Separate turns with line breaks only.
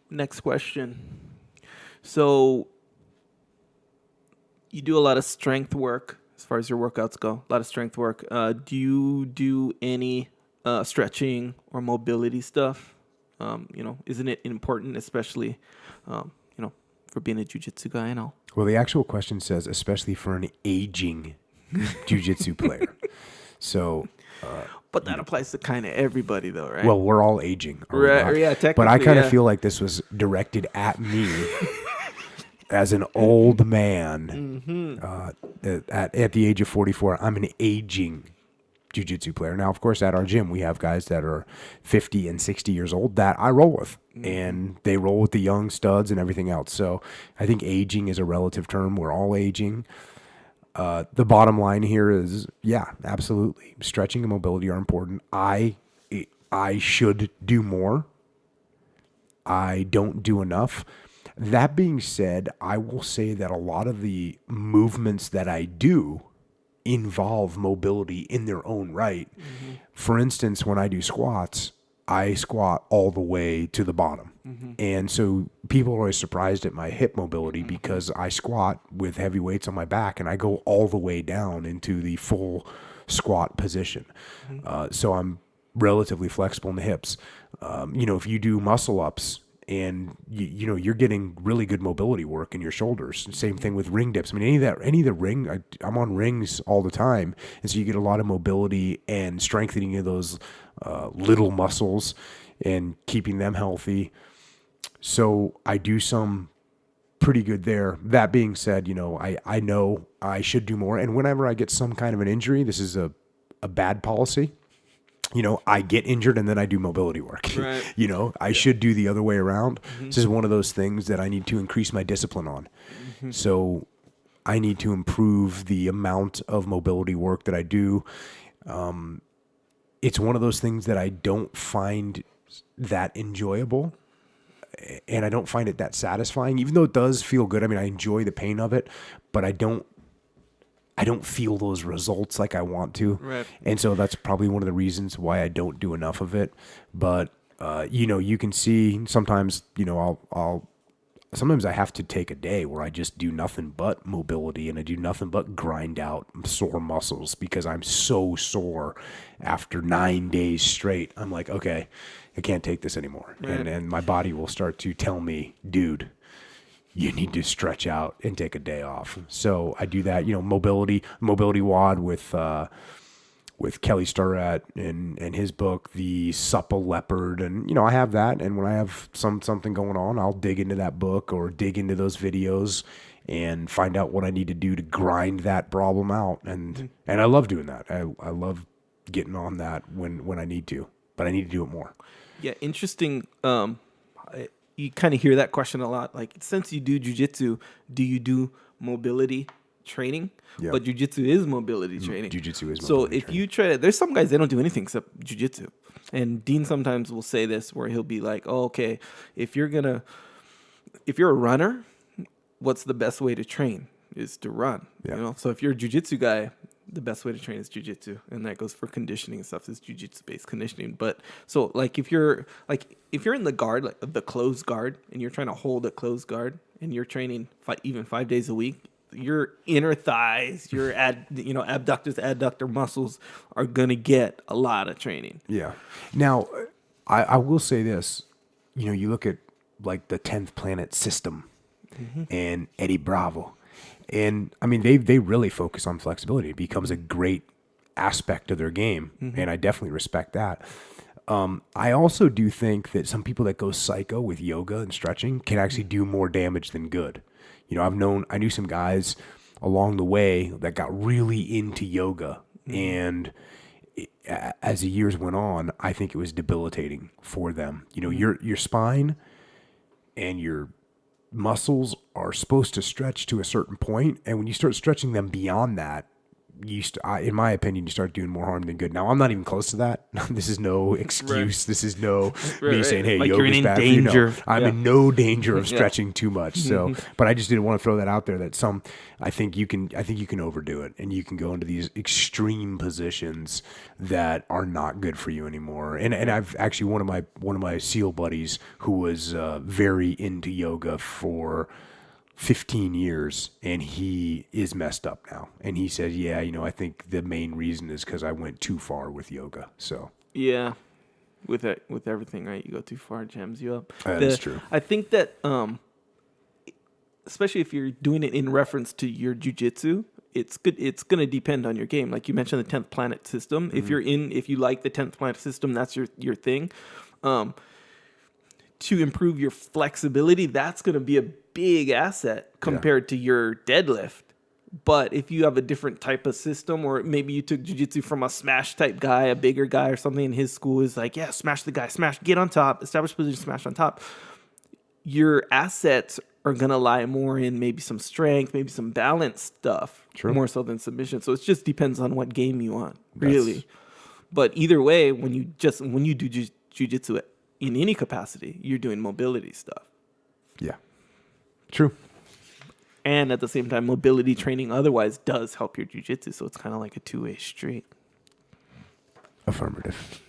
Next question. So you do a lot of strength work as far as your workouts go. A lot of strength work. Do you do any stretching or mobility stuff? Isn't it important, especially, for being a jiu-jitsu guy and all?
Well, the actual question says, especially for an aging jiu-jitsu player. So,
But that applies to kind of everybody, though, right?
well, we're all aging. are we
Right,
not?
yeah, technically,
But I kind of
yeah.
feel like this was directed at me as an old man. At the age of 44, I'm an aging jiu-jitsu player. Now, of course, at our gym, we have guys that are 50 and 60 years old that I roll with, and they roll with the young studs and everything else. So I think aging is a relative term. We're all aging. The bottom line here is, yeah, absolutely. Stretching and mobility are important. I should do more. I don't do enough. That being said, I will say that a lot of the movements that I do involve mobility in their own right. Mm-hmm. For instance, when I do squats, I squat all the way to the bottom. Mm-hmm. And so people are always surprised at my hip mobility because I squat with heavy weights on my back and I go all the way down into the full squat position. Mm-hmm. So I'm relatively flexible in the hips. If you do muscle ups, and you're getting really good mobility work in your shoulders. Same thing with ring dips. I mean, any of the ring, I'm on rings all the time, and so you get a lot of mobility and strengthening of those little muscles and keeping them healthy. So I do some pretty good there. That being said, I know I should do more, and whenever I get some kind of an injury, this is a bad policy. I get injured and then I do mobility work.
Right.
I should do the other way around. Mm-hmm. This is one of those things that I need to increase my discipline on. Mm-hmm. So I need to improve the amount of mobility work that I do. It's one of those things that I don't find that enjoyable, and I don't find it that satisfying, even though it does feel good. I mean, I enjoy the pain of it, but I don't feel those results like I want to.
Right.
And so that's probably one of the reasons why I don't do enough of it. But, you can see sometimes, sometimes I have to take a day where I just do nothing but mobility and I do nothing but grind out sore muscles because I'm so sore after 9 days straight. I'm like, okay, I can't take this anymore. Right. And my body will start to tell me, dude, you need to stretch out and take a day off. So I do that, mobility WOD with Kelly Starrett and his book, The Supple Leopard. And, I have that. And when I have something going on, I'll dig into that book or dig into those videos and find out what I need to do to grind that problem out. And I love doing that. I love getting on that when I need to, but I need to do it more.
Yeah. Interesting. You kind of hear that question a lot. Like, since you do jiu-jitsu, do you do mobility training?
Yeah.
But jiu-jitsu is mobility training.
Jiu-jitsu is mobility
so if
training.
you try to, there's some guys, they don't do anything except jiu-jitsu. And Dean sometimes will say this where he'll be like, oh, okay, if you're a runner, what's the best way to train is to run.
Yeah.
So if you're a jiu-jitsu guy, the best way to train is jiu-jitsu, and that goes for conditioning and stuff. Is jiu-jitsu based conditioning. But so if you're in the guard, like the closed guard, and you're trying to hold a closed guard, and you're training even 5 days a week, your inner thighs, your abductors, adductor muscles are gonna get a lot of training.
Yeah. Now, I will say this. You look at like the 10th Planet System and Eddie Bravo. And I mean, they really focus on flexibility. It becomes a great aspect of their game. Mm-hmm. And I definitely respect that. I also do think that some people that go psycho with yoga and stretching can actually do more damage than good. I knew some guys along the way that got really into yoga. Mm-hmm. And as the years went on, I think it was debilitating for them. Your spine and your muscles are supposed to stretch to a certain point, and when you start stretching them beyond that, in my opinion, you start doing more harm than good. Now, I'm not even close to that. This is no excuse. This is no me saying, hey,
like you're
yoga's
in
bad for you. No,
danger.
I'm in no danger of stretching too much. So, but I just didn't want to throw that out there that I think you can overdo it, and you can go into these extreme positions that are not good for you anymore. And I've actually one of my SEAL buddies who was very into yoga for 15 years, and he is messed up now. And he said, yeah, I think the main reason is because I went too far with yoga. So
yeah, with everything, right? You go too far, it jams you up.
That's true.
I think that especially if you're doing it in reference to your jiu-jitsu, it's good. It's going to depend on your game. Like you mentioned, the 10th planet system. Mm-hmm. If you like the 10th planet system, that's your thing. To improve your flexibility, that's going to be a big asset compared to your deadlift. But if you have a different type of system, or maybe you took jiu-jitsu from a smash type guy, a bigger guy or something, and his school is like, yeah, smash the guy, smash, get on top, establish position, smash on top. Your assets are going to lie more in maybe some strength, maybe some balance stuff, more so than submission. So it just depends on what game you want, really. But either way, when you do jiu-jitsu in any capacity, you're doing mobility stuff.
Yeah. True.
And at the same time, mobility training otherwise does help your jiu-jitsu. So it's kind of like a two-way street.
Affirmative.